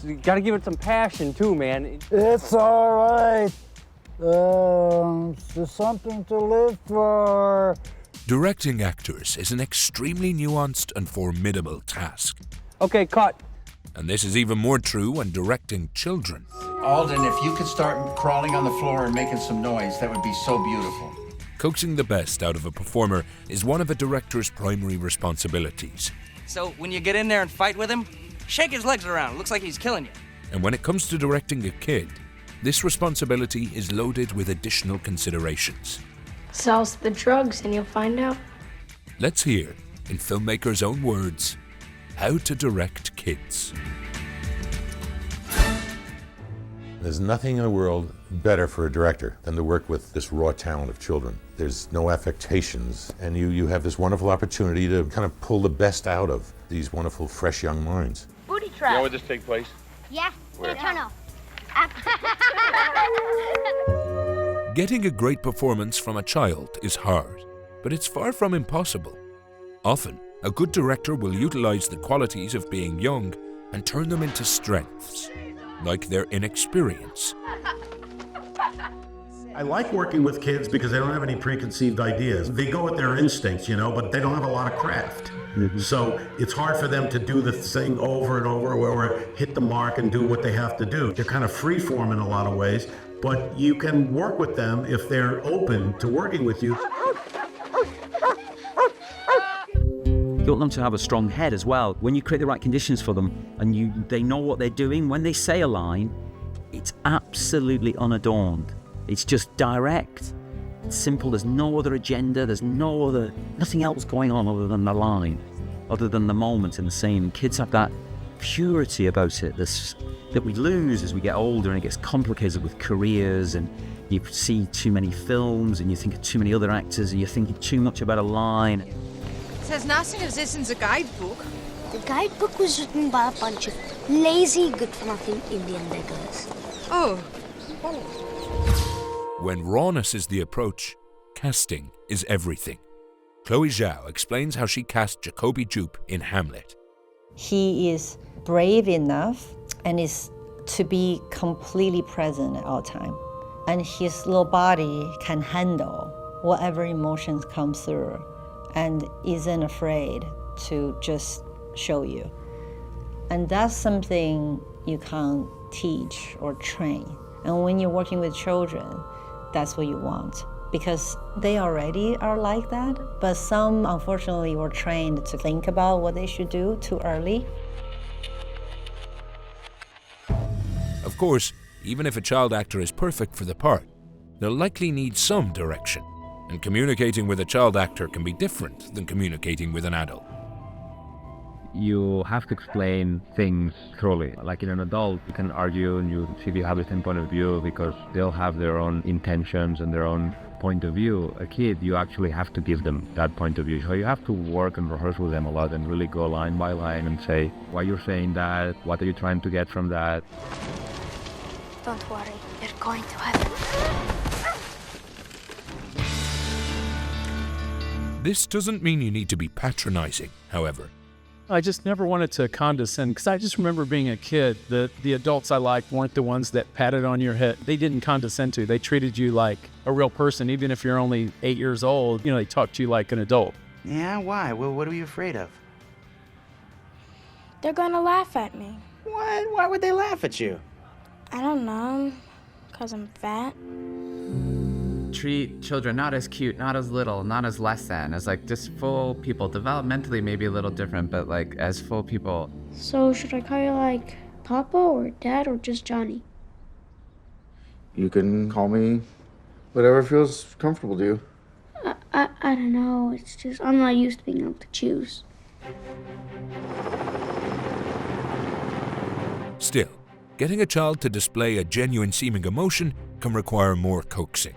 You gotta give it some passion too, man. It's all right. There's something to live for. Directing actors is an extremely nuanced and formidable task. Okay, cut. And this is even more true when directing children. Alden, if you could start crawling on the floor and making some noise, that would be so beautiful. Coaxing the best out of a performer is one of a director's primary responsibilities. So when you get in there and fight with him, shake his legs around. It looks like he's killing you. And when it comes to directing a kid, this responsibility is loaded with additional considerations. Sells the drugs and you'll find out. Let's hear, in filmmakers' own words, how to direct kids. There's nothing in the world better for a director than to work with this raw talent of children. There's no affectations, and you have this wonderful opportunity to kind of pull the best out of these wonderful, fresh young minds. Booty trap. You know where this takes place? Yeah, Where? in a tunnel. Getting a great performance from a child is hard, but it's far from impossible. Often, a good director will utilize the qualities of being young and turn them into strengths, like their inexperience. I like working with kids because they don't have any preconceived ideas. They go with their instincts, but they don't have a lot of craft. So it's hard for them to do the thing over and over or hit the mark and do what they have to do. They're kind of free-form in a lot of ways, but you can work with them if they're open to working with you. You want them to have a strong head as well. When you create the right conditions for them and they know what they're doing, when they say a line, it's absolutely unadorned. It's just direct. It's simple. There's no other agenda. There's nothing else going on other than the line, other than the moment in the scene. Kids have that purity about it that we lose as we get older, and it gets complicated with careers, and you see too many films and you think of too many other actors and you're thinking too much about a line. It says nothing of this in the guidebook. The guidebook was written by a bunch of lazy, good-for-nothing Indian beggars. Oh. When rawness is the approach, casting is everything. Chloe Zhao explains how she cast Jacoby Jupe in Hamlet. He is brave enough and is to be completely present at all time. And his little body can handle whatever emotions come through and isn't afraid to just show you. And that's something you can't teach or train. And when you're working with children, that's what you want, because they already are like that, but some unfortunately were trained to think about what they should do too early. Of course, even if a child actor is perfect for the part, they'll likely need some direction, and communicating with a child actor can be different than communicating with an adult. You have to explain things thoroughly. Like in an adult, you can argue and you see if you have the same point of view because they'll have their own intentions and their own point of view. A kid, you actually have to give them that point of view. So you have to work and rehearse with them a lot and really go line by line and say why you're saying that, what are you trying to get from that. Don't worry, you're going to heaven. This doesn't mean you need to be patronizing, however. I just never wanted to condescend, because I just remember being a kid that the adults I liked weren't the ones that patted on your head. They didn't condescend to you. They treated you like a real person, even if you're only 8 years old. They talked to you like an adult. Yeah, why? Well, what are you afraid of? They're gonna laugh at me. What? Why would they laugh at you? I don't know, because I'm fat. Treat children not as cute, not as little, not as less than, as like just full people. Developmentally maybe a little different, but like as full people. So should I call you like Papa or Dad or just Johnny? You can call me whatever feels comfortable to you. I don't know, it's just I'm not used to being able to choose. Still, getting a child to display a genuine seeming emotion can require more coaxing.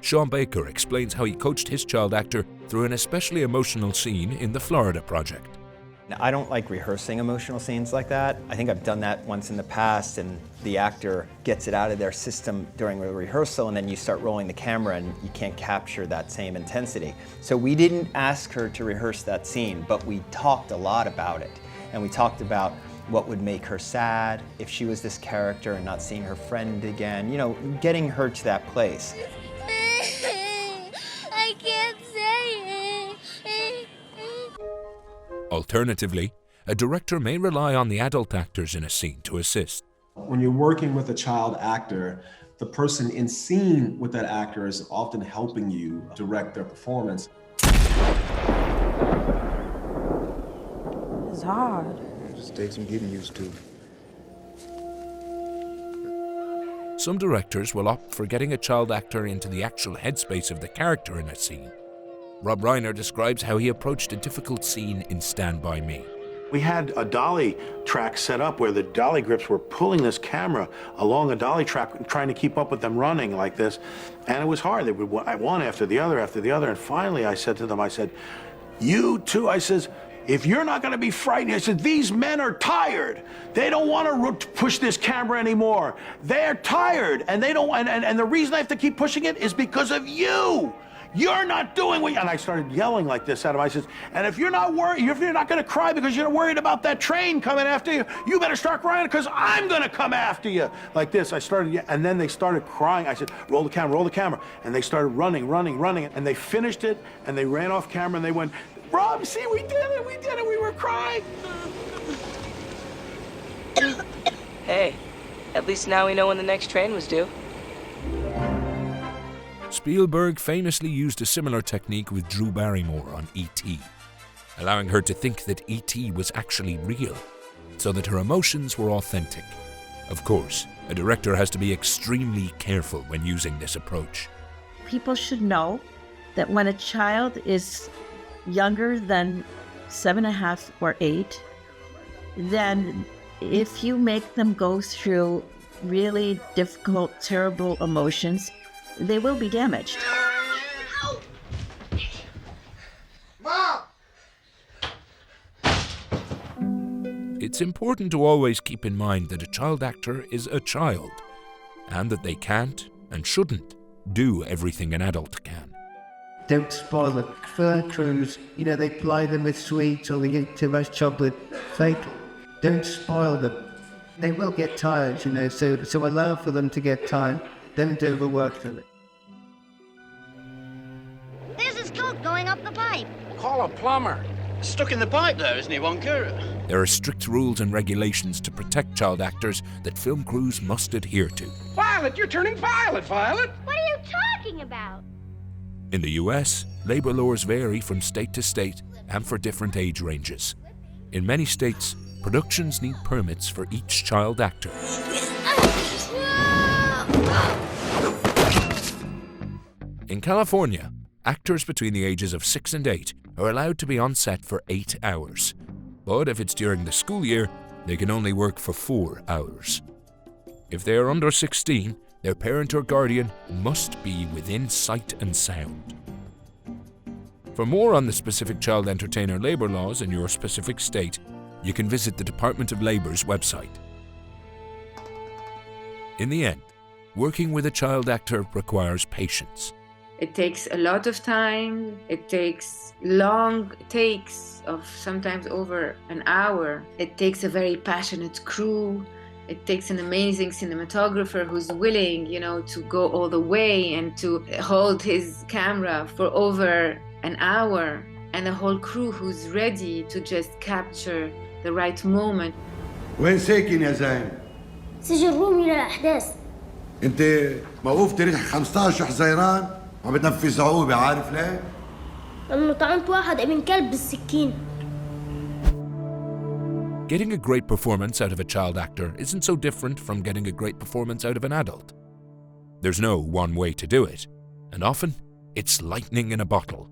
Sean Baker explains how he coached his child actor through an especially emotional scene in the Florida Project. I don't like rehearsing emotional scenes like that. I think I've done that once in the past, and the actor gets it out of their system during the rehearsal, and then you start rolling the camera and you can't capture that same intensity. So we didn't ask her to rehearse that scene, but we talked a lot about it. And we talked about what would make her sad if she was this character and not seeing her friend again, you know, getting her to that place. I can't say it. Alternatively, a director may rely on the adult actors in a scene to assist. When you're working with a child actor, the person in scene with that actor is often helping you direct their performance. It's hard. It just takes some getting used to. Some directors will opt for getting a child actor into the actual headspace of the character in a scene. Rob Reiner describes how he approached a difficult scene in Stand By Me. We had a dolly track set up where the dolly grips were pulling this camera along a dolly track, trying to keep up with them running like this. And it was hard. They would one after the other, And finally I said to them, I said, you two, I says, if you're not gonna be frightened, I said, these men are tired. They don't wanna push this camera anymore. They're tired, and they don't, and the reason I have to keep pushing it is because of you. You're not doing what, and I started yelling like this at him. I said, and if you're not worried, if you're not gonna cry because you're worried about that train coming after you, you better start crying because I'm gonna come after you. Like this, I started, and then they started crying. I said, roll the camera. And they started running. And they finished it, and they ran off camera, and they went, Rob, see, we did it, we were crying. Hey, at least now we know when the next train was due. Spielberg famously used a similar technique with Drew Barrymore on E.T., allowing her to think that E.T. was actually real, so that her emotions were authentic. Of course, a director has to be extremely careful when using this approach. People should know that when a child is younger than 7.5 or 8, then if you make them go through really difficult, terrible emotions, they will be damaged. Mom! It's important to always keep in mind that a child actor is a child, and that they can't and shouldn't do everything an adult can. Don't spoil it. Fur crews, you know, they ply them with sweets or they get too much chocolate. Fatal. Don't spoil them. They will get tired, you know, so allow for them to get tired. Don't overwork them. There's his coat going up the pipe. Call a plumber. Stuck in the pipe there, isn't he, Wonka? There are strict rules and regulations to protect child actors that film crews must adhere to. Violet, you're turning violet, Violet. What are you talking about? In the US, labor laws vary from state to state and for different age ranges. In many states, productions need permits for each child actor. In California, actors between the ages of 6 and 8 are allowed to be on set for 8 hours. But if it's during the school year, they can only work for 4 hours. If they are under 16, their parent or guardian must be within sight and sound. For more on the specific child entertainer labor laws in your specific state, you can visit the Department of Labor's website. In the end, working with a child actor requires patience. It takes a lot of time. It takes long takes of sometimes over an hour. It takes a very passionate crew. It takes an amazing cinematographer who's willing, you know, to go all the way and to hold his camera for over an hour, and a whole crew who's ready to just capture the right moment. وين ساكن يا زين؟ سجل رومي للأحداث. أنت موقوف تاريخ 15 حزيران عم بتنفذ صعوبة، عارف ليه؟ لأنه طعنت واحد ابن كلب بالسكين. Getting a great performance out of a child actor isn't so different from getting a great performance out of an adult. There's no one way to do it, and often it's lightning in a bottle.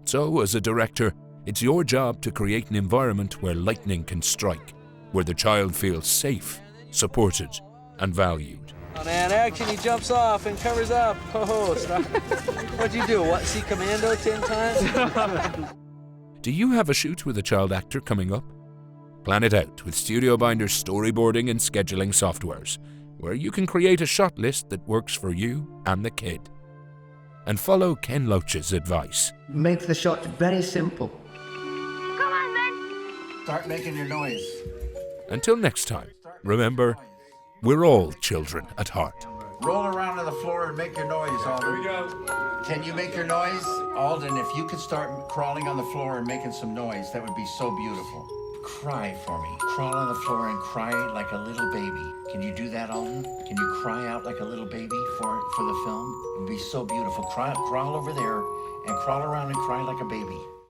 So, as a director, it's your job to create an environment where lightning can strike, where the child feels safe, supported, and valued. Oh, man, action, he jumps off and covers up. Oh, stop. What'd you do, see Commando 10 times? Do you have a shoot with a child actor coming up? Plan it out with Studio Binder's storyboarding and scheduling softwares, where you can create a shot list that works for you and the kid. And follow Ken Loach's advice. Make the shot very simple. Come on, Ben. Start making your noise. Until next time, remember, we're all children at heart. Roll around on the floor and make your noise, Alden. Here we go. Can you make your noise? Alden, if you could start crawling on the floor and making some noise, that would be so beautiful. Cry for me. Crawl on the floor and cry like a little baby. Can you do that, Alden? Can you cry out like a little baby for the film? It would be so beautiful. Crawl over there and crawl around and cry like a baby.